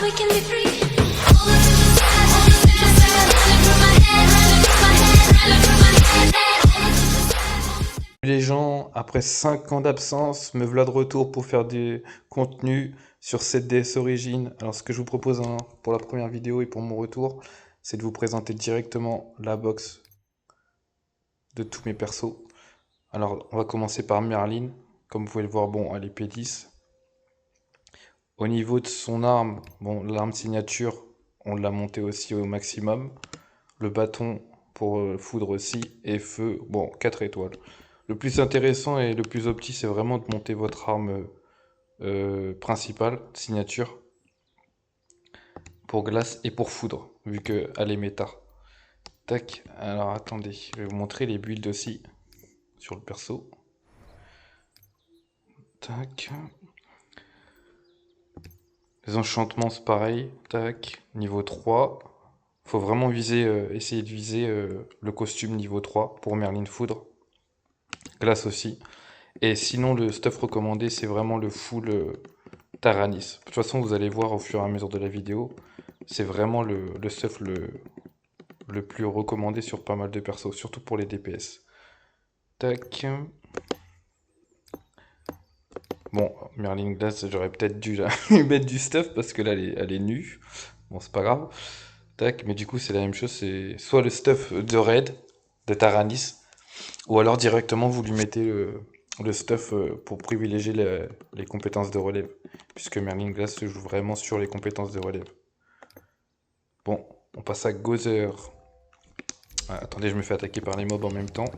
we can be free. All the things sad, running through my head, running through my head, running through my head, all the things sad. Les gens, après 5 ans d'absence, me voilà de retour pour faire des contenus sur cette DS Origin. Alors ce que je vous propose pour la première vidéo et pour mon retour, c'est de vous présenter directement la box de tous mes persos. Alors on va commencer par Merlin. Comme vous pouvez le voir, bon, elle est P10. Au niveau de son arme, bon, l'arme signature, on l'a montée aussi au maximum. Le bâton pour foudre aussi, et feu, bon, 4 étoiles. Le plus intéressant et le plus opti, c'est vraiment de monter votre arme principale, signature, pour glace et pour foudre, vu qu'elle est méta. Tac, alors attendez, je vais vous montrer les builds aussi, sur le perso. Tac. Les enchantements, c'est pareil. Tac, niveau 3. Faut vraiment viser, essayer de viser le costume niveau 3 pour Merlin Foudre. Glace aussi. Et sinon, le stuff recommandé, c'est vraiment le full Taranis. De toute façon, vous allez voir au fur et à mesure de la vidéo. C'est vraiment le stuff le plus recommandé sur pas mal de persos, surtout pour les DPS. Tac. Bon, Merlin Glace, j'aurais peut-être dû lui mettre du stuff parce que là, elle est nue. Bon, c'est pas grave. Tac, mais du coup, c'est la même chose. C'est soit le stuff de Raid, de Taranis, ou alors directement, vous lui mettez le stuff pour privilégier les compétences de relève. Puisque Merlin Glace se joue vraiment sur les compétences de relève. Bon, on passe à Gozer. Ah, attendez, je me fais attaquer par les mobs en même temps.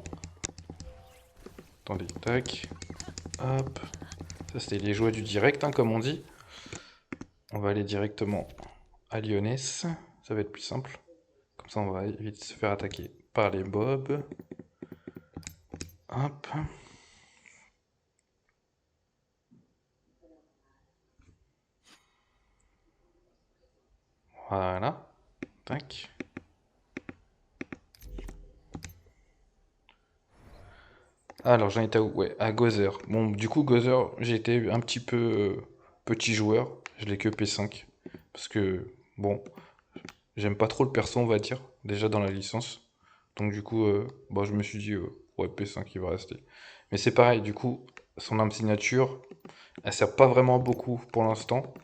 Attendez, tac. Hop. Ça, c'était les jouets du direct, hein, comme on dit. On va aller directement à Lyonesse. Ça va être plus simple. Comme ça, on va vite se faire attaquer par les mobs. Hop. Voilà. Tac. Alors, j'en étais où? Ouais, à Gozer. Bon, du coup, Gozer, j'ai été un petit peu petit joueur. Je l'ai que P5. Parce que, bon, j'aime pas trop le perso, on va dire, déjà dans la licence. Donc, du coup, bah, je me suis dit, ouais, P5, il va rester. Mais c'est pareil, du coup, son arme signature, elle sert pas vraiment beaucoup pour l'instant.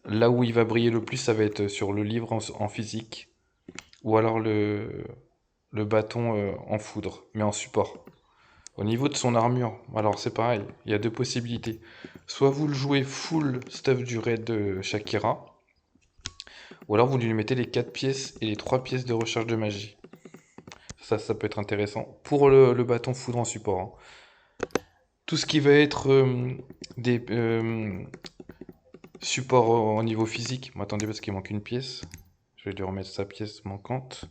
Là où il va briller le plus, ça va être sur le livre en physique. Ou alors le bâton en foudre, mais en support. Au niveau de son armure, alors c'est pareil, il y a deux possibilités. Soit vous le jouez full stuff du raid de Shakira, ou alors vous lui mettez les 4 pièces et les 3 pièces de recharge de magie. Ça peut être intéressant pour le bâton foudre en support, hein. Tout ce qui va être des supports au niveau physique, attendez parce qu'il manque une pièce. Je vais lui remettre sa pièce manquante.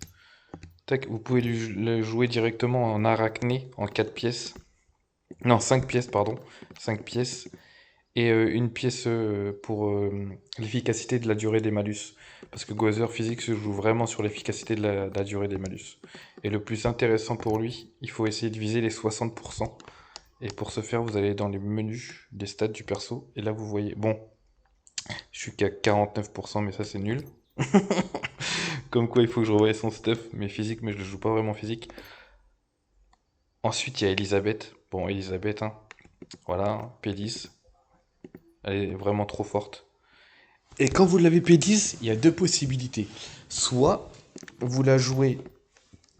Tac, vous pouvez le jouer directement en arachné en 4 pièces. Non, 5 pièces, pardon. 5 pièces. Et une pièce pour l'efficacité de la durée des malus. Parce que Gozer Physique se joue vraiment sur l'efficacité de la durée des malus. Et le plus intéressant pour lui, il faut essayer de viser les 60%. Et pour ce faire, vous allez dans les menus des stats du perso. Et là, vous voyez... Bon, je suis qu'à 49%, mais ça, c'est nul. Comme quoi, il faut que je revoie son stuff, mais physique, mais je ne joue pas vraiment physique. Ensuite, il y a Elisabeth. Bon, Elisabeth, hein. Voilà, P10. Elle est vraiment trop forte. Et quand vous l'avez P10, il y a deux possibilités. Soit vous la jouez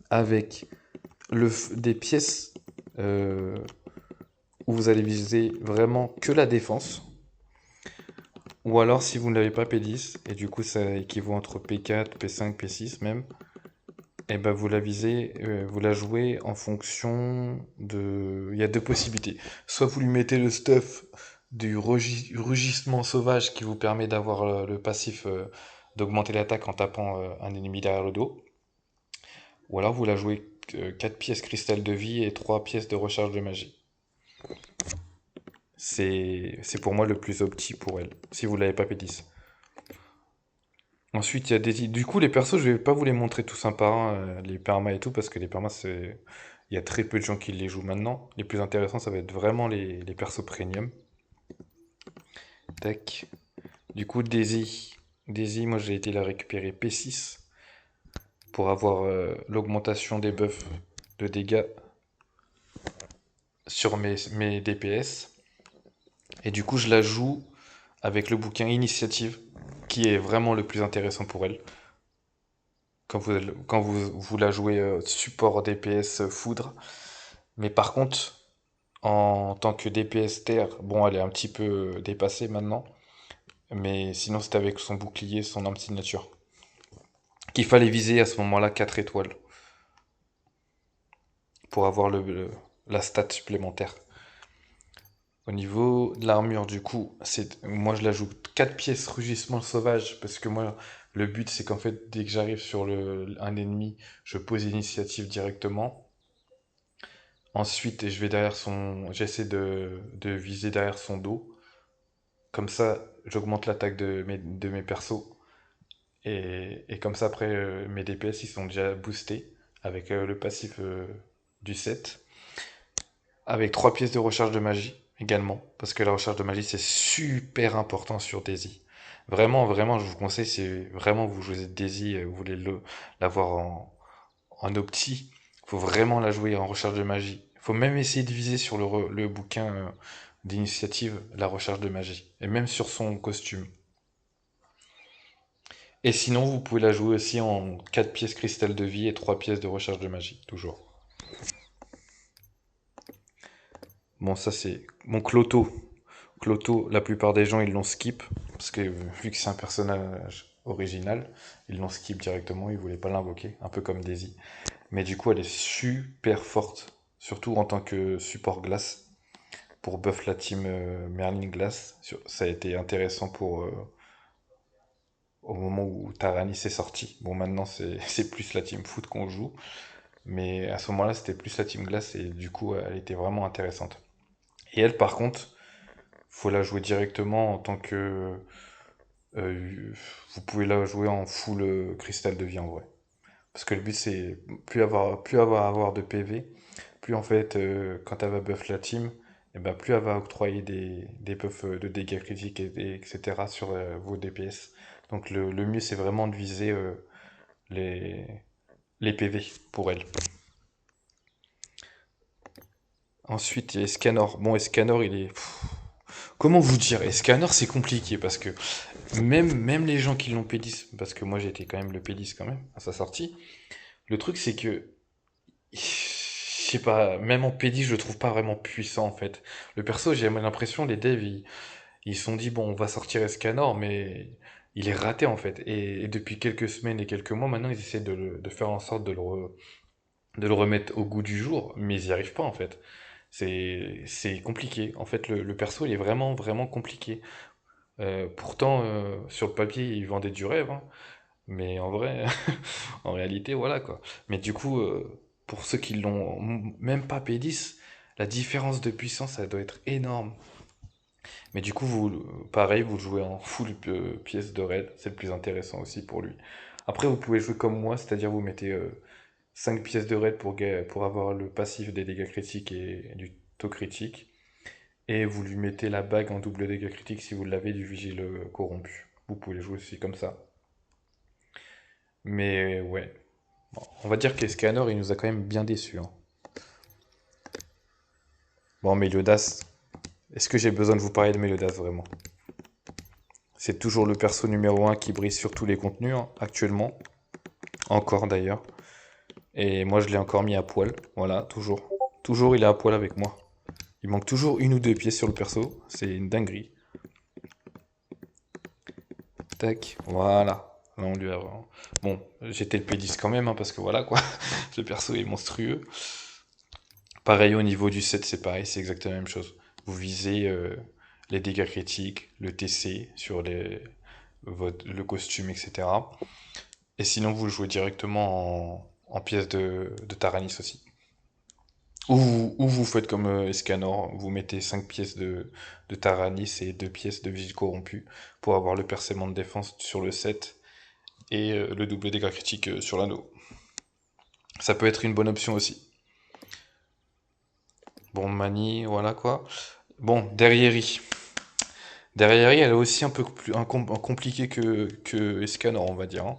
avec des pièces où vous allez viser vraiment que la défense. Ou alors si vous ne l'avez pas P10, et du coup ça équivaut entre P4, P5, P6 même, et ben vous la visez, vous la jouez en fonction de... Il y a deux possibilités. Soit vous lui mettez le stuff du rugissement sauvage qui vous permet d'avoir le passif d'augmenter l'attaque en tapant un ennemi derrière le dos. Ou alors vous la jouez 4 pièces cristal de vie et 3 pièces de recharge de magie. C'est pour moi le plus opti pour elle, si vous l'avez pas P10. Ensuite, il y a des... Du coup, les persos, je vais pas vous les montrer tous un par un, les permas et tout, parce que les permas, c'est... Il y a très peu de gens qui les jouent maintenant. Les plus intéressants, ça va être vraiment les persos premium. Tac. Du coup, Daisy, moi j'ai été la récupérer P6 pour avoir l'augmentation des buffs de dégâts sur mes DPS. Et du coup, je la joue avec le bouquin Initiative, qui est vraiment le plus intéressant pour elle. Quand vous la jouez support DPS foudre. Mais par contre, en tant que DPS terre, bon, elle est un petit peu dépassée maintenant. Mais sinon, c'était avec son bouclier, son arme signature. Qu'il fallait viser à ce moment-là 4 étoiles pour avoir la stat supplémentaire. Au niveau de l'armure, du coup, moi je l'ajoute 4 pièces rugissement sauvage parce que moi, le but c'est qu'en fait, dès que j'arrive sur un ennemi, je pose l'initiative directement. Ensuite, j'essaie de viser derrière son dos. Comme ça, j'augmente l'attaque de mes persos. Et comme ça, après, mes DPS, ils sont déjà boostés avec le passif du set. Avec 3 pièces de recharge de magie également. Parce que la recharge de magie, c'est super important sur Daisy. Vraiment, vraiment, je vous conseille, c'est vraiment vous jouez Daisy, vous voulez l'avoir en opti, faut vraiment la jouer en recharge de magie. Faut même essayer de viser sur le bouquin d'initiative la recharge de magie. Et même sur son costume. Et sinon, vous pouvez la jouer aussi en 4 pièces cristal de vie et 3 pièces de recharge de magie, toujours. Bon, ça c'est. Mon Cloto. Cloto, la plupart des gens ils l'ont skip. Parce que vu que c'est un personnage original, ils l'ont skip directement, ils voulaient pas l'invoquer. Un peu comme Daisy. Mais du coup, elle est super forte. Surtout en tant que support glace. Pour buff la team Merlin Glace. Ça a été intéressant au moment où Taranis est sorti. Bon, maintenant c'est plus la team foot qu'on joue. Mais à ce moment-là, c'était plus la team glace et du coup, elle était vraiment intéressante. Et elle, par contre, faut la jouer directement en tant que. euh, Vous pouvez la jouer en full cristal de vie en vrai. Parce que le but, c'est plus avoir de PV, plus en fait, quand elle va buff la team, et ben plus elle va octroyer des buffs de dégâts critiques etc. sur vos DPS. Donc le mieux, c'est vraiment de viser les, les PV pour elle. Ensuite, il y a Escanor. Bon, Escanor, il est. Comment vous dire? Escanor, c'est compliqué parce que même les gens qui l'ont P10, parce que moi j'étais quand même le P10 quand même à sa sortie, le truc c'est que je sais pas, même en P10 je le trouve pas vraiment puissant en fait. Le perso, j'ai l'impression les devs ils se sont dit bon on va sortir Escanor mais il est raté en fait. Et depuis quelques semaines et quelques mois maintenant ils essaient de faire en sorte de le remettre au goût du jour, mais ils y arrivent pas en fait. C'est compliqué. En fait le perso il est vraiment vraiment compliqué. Pourtant sur le papier il vendait du rêve, hein. Mais en vrai, en réalité, voilà quoi. Mais du coup, pour ceux qui l'ont même pas P10, la différence de puissance, ça doit être énorme. Mais du coup, pareil, vous le jouez en full pièce de raid, c'est le plus intéressant aussi pour lui. Après, vous pouvez jouer comme moi, c'est-à-dire vous mettez 5 pièces de raid pour avoir le passif des dégâts critiques et du taux critique. Et vous lui mettez la bague en double dégâts critiques si vous l'avez du vigile corrompu. Vous pouvez le jouer aussi comme ça. Mais ouais, bon, on va dire qu'Escanor, il nous a quand même bien déçus, hein. Bon, Meliodas, est-ce que j'ai besoin de vous parler de Meliodas vraiment? C'est toujours le perso numéro un qui brille sur tous les contenus, hein, actuellement. Encore d'ailleurs. Et moi, je l'ai encore mis à poil. Voilà, toujours. Toujours, il est à poil avec moi. Il manque toujours une ou deux pièces sur le perso. C'est une dinguerie. Tac, voilà. Là, on lui a. Bon, j'étais le P10 quand même, hein, parce que voilà quoi. Ce perso est monstrueux. Pareil au niveau du set, c'est pareil, c'est exactement la même chose. Vous visez les dégâts critiques, le TC sur le costume, etc. Et sinon, vous le jouez directement en pièces de Taranis aussi. Ou vous faites comme Escanor, vous mettez 5 pièces de Taranis et 2 pièces de Vigile Corrompu pour avoir le percement de défense sur le set et le double dégâts critique sur l'anneau. Ça peut être une bonne option aussi. Bon, Mani, voilà quoi. Bon, Derrieri. Derrière, elle est aussi un peu plus compliquée que Escanor, on va dire, hein.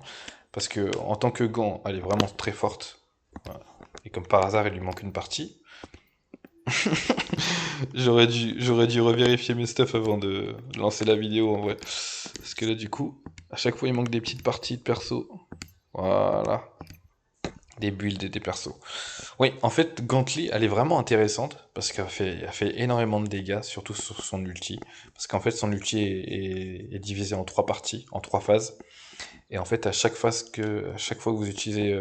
Parce que en tant que gant, elle est vraiment très forte. Voilà. Et comme par hasard, il lui manque une partie. J'aurais dû revérifier mes stuff avant de lancer la vidéo en vrai. Parce que là, du coup, à chaque fois, il manque des petites parties de perso. Voilà. Des builds et des persos. Oui, en fait, Gantly, elle est vraiment intéressante parce qu'elle fait énormément de dégâts, surtout sur son ulti. Parce qu'en fait, son ulti est divisé en trois parties, en trois phases. Et en fait, à chaque fois que vous utilisez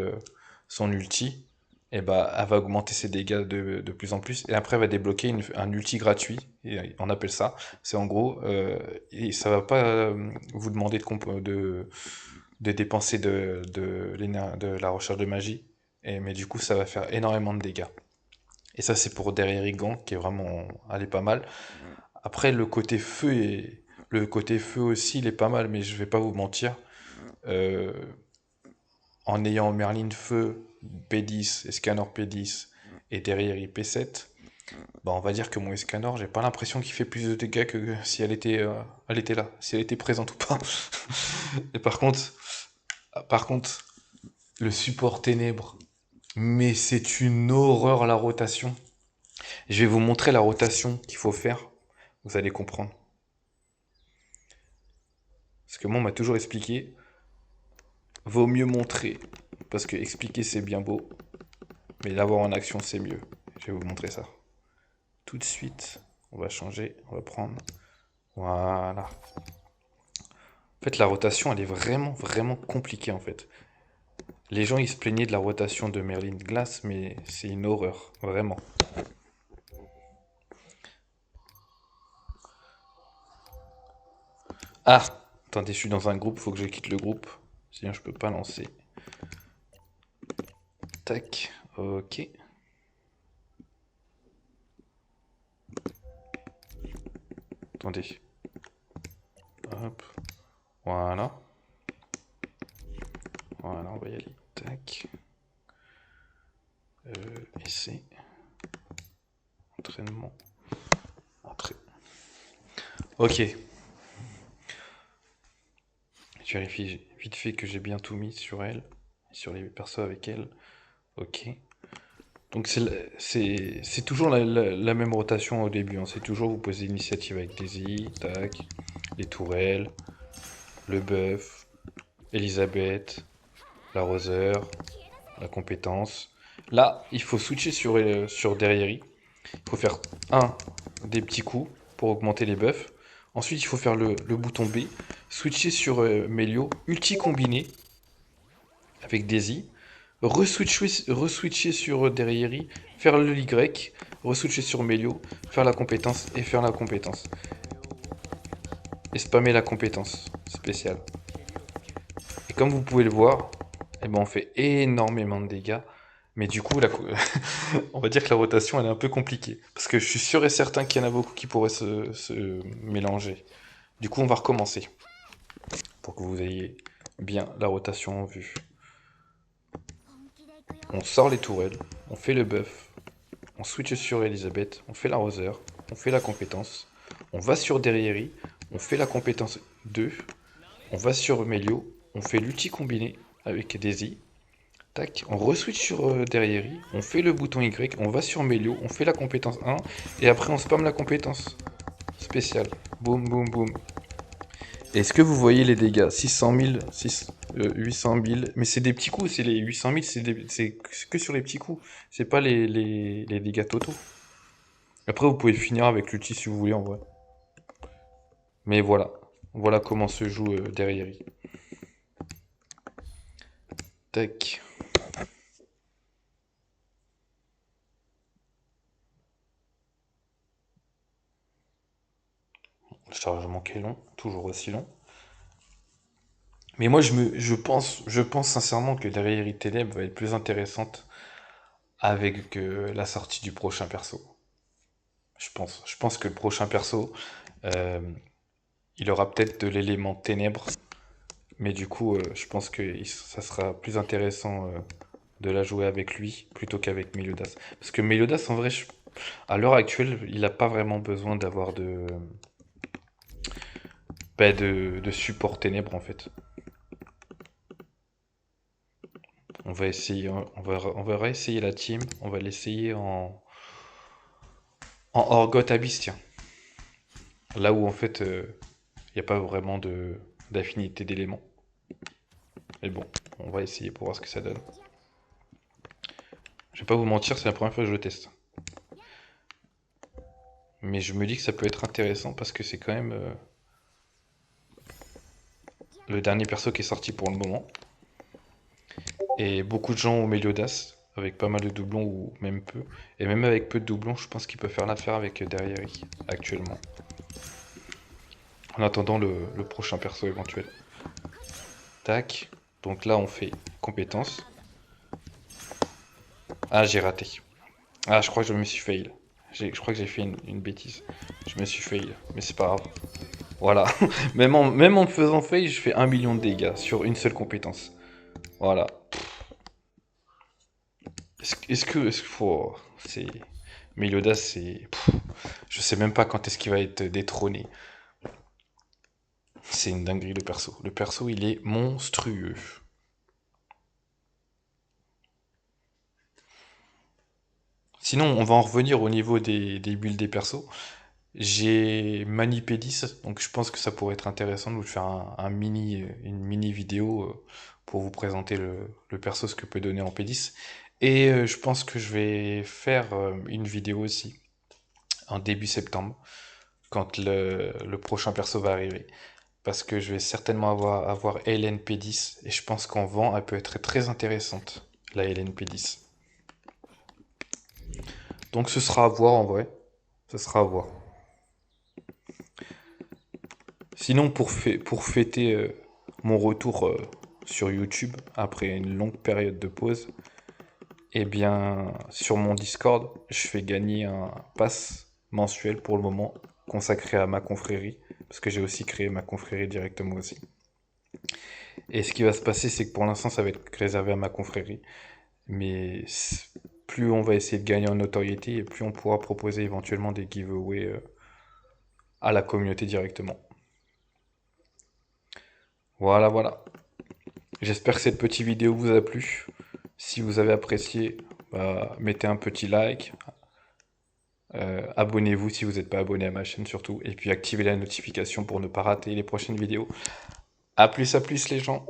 son ulti, et bah, elle va augmenter ses dégâts de plus en plus. Et après, elle va débloquer un ulti gratuit. Et on appelle ça. C'est en gros, et ça va pas vous demander de dépenser de la recherche de magie. Mais du coup, ça va faire énormément de dégâts. Et ça, c'est pour derrière Igan, qui est vraiment, elle est pas mal. Après, le côté feu aussi, il est pas mal, mais je vais pas vous mentir. Euh, En ayant Merlin Feu, P10, Escanor P10 et derrière P7, bah on va dire que mon Escanor, j'ai pas l'impression qu'il fait plus de dégâts que si elle était là, si elle était présente ou pas. Et par contre, le support ténèbres, mais c'est une horreur la rotation. Je vais vous montrer la rotation qu'il faut faire, vous allez comprendre. Parce que moi, on m'a toujours expliqué, vaut mieux montrer, parce que expliquer c'est bien beau, mais l'avoir en action c'est mieux. Je vais vous montrer ça. Tout de suite, on va changer, on va prendre. Voilà. En fait, la rotation, elle est vraiment, vraiment compliquée en fait. Les gens, ils se plaignaient de la rotation de Merlin Glace, mais c'est une horreur, vraiment. Ah! Attendez, je suis dans un groupe, faut que je quitte le groupe. Sinon, je peux pas lancer. Tac, ok. Attendez. Hop. Voilà. Voilà, on va y aller. Tac. Essai. Entraînement. Entrée. Ok. Je vérifie vite fait que j'ai bien tout mis sur elle. Sur les persos avec elle. Ok. Donc c'est toujours la même rotation au début, hein. C'est toujours vous posez l'initiative avec Daisy, tac, les tourelles, le buff, Elisabeth, l'arroseur, la compétence. Là, il faut switcher sur Derrière. Il faut faire des petits coups pour augmenter les buffs. Ensuite, il faut faire le bouton B, switcher sur Melio, ulti combiné avec Daisy, re-switcher sur Derrière, faire le Y, re-switcher sur Melio, faire la compétence et faire la compétence. Et spammer la compétence spéciale. Et comme vous pouvez le voir, eh ben on fait énormément de dégâts. Mais du coup, on va dire que la rotation elle est un peu compliquée. Parce que je suis sûr et certain qu'il y en a beaucoup qui pourraient se mélanger. Du coup, on va recommencer. Pour que vous ayez bien la rotation en vue. On sort les tourelles, on fait le buff, on switch sur Elisabeth, on fait l'arroseur, on fait la compétence, on va sur Derrière, on fait la compétence 2, on va sur Melio, on fait l'ulti combiné avec Daisy, tac, on re-switch sur Derrière, on fait le bouton Y, on va sur Melio, on fait la compétence 1, et après on spam la compétence spéciale. Boum, boum, boum. Est-ce que vous voyez les dégâts? 600 000, 800 000, mais c'est des petits coups, c'est les 800 000, c'est que sur les petits coups, c'est pas les dégâts totaux. Après, vous pouvez finir avec l'ulti si vous voulez en vrai. Mais voilà comment se joue Derrière. Tac. Le chargement qui est long, toujours aussi long. Mais moi, je pense sincèrement que Derrière Ténèbres va être plus intéressante avec la sortie du prochain perso. Je pense que le prochain perso, euh, il aura peut-être de l'élément ténèbres, mais du coup, je pense que ça sera plus intéressant de la jouer avec lui plutôt qu'avec Meliodas. Parce que Meliodas, en vrai, à l'heure actuelle, il n'a pas vraiment besoin d'avoir Bah, de support ténèbres en fait. On va essayer, on va réessayer la team. On va l'essayer en Orgoth Abyss, tiens. Là où en fait, il n'y a pas vraiment d'affinité d'éléments. Mais bon, on va essayer pour voir ce que ça donne. Je vais pas vous mentir, c'est la première fois que je le teste. Mais je me dis que ça peut être intéressant parce que c'est quand même le dernier perso qui est sorti pour le moment. Et beaucoup de gens ont Meliodas, avec pas mal de doublons ou même peu. Et même avec peu de doublons, je pense qu'il peut faire l'affaire avec Derrieri actuellement. En attendant le prochain perso éventuel. Tac. Donc là, on fait compétences. Ah, j'ai raté. Ah, je crois que je me suis fail. Je crois que j'ai fait une bêtise. Je me suis fail, mais c'est pas grave. Voilà. Même en me faisant fail, je fais 1 million de dégâts sur une seule compétence. Voilà. Est-ce que faut. C'est. Meliodas, c'est. Je sais même pas quand est-ce qu'il va être détrôné. C'est une dinguerie le perso. Le perso, il est monstrueux. Sinon, on va en revenir au niveau des builds des persos. J'ai Manipédis, donc je pense que ça pourrait être intéressant de vous faire une mini vidéo pour vous présenter le perso, ce que peut donner en P10. Et je pense que je vais faire une vidéo aussi en début septembre, quand le prochain perso va arriver. Parce que je vais certainement avoir Hélène P10, et je pense qu'en vent, elle peut être très intéressante, la Hélène P10. Donc ce sera à voir en vrai. Ce sera à voir. Sinon, pour fêter mon retour sur YouTube après une longue période de pause, eh bien, sur mon Discord, je fais gagner un pass mensuel pour le moment consacré à ma confrérie, parce que j'ai aussi créé ma confrérie directement aussi. Et ce qui va se passer, c'est que pour l'instant, ça va être réservé à ma confrérie, mais plus on va essayer de gagner en notoriété, et plus on pourra proposer éventuellement des giveaways à la communauté directement. Voilà, voilà. J'espère que cette petite vidéo vous a plu. Si vous avez apprécié, bah, mettez un petit like. Abonnez-vous si vous n'êtes pas abonné à ma chaîne surtout. Et puis activez la notification pour ne pas rater les prochaines vidéos. A plus les gens.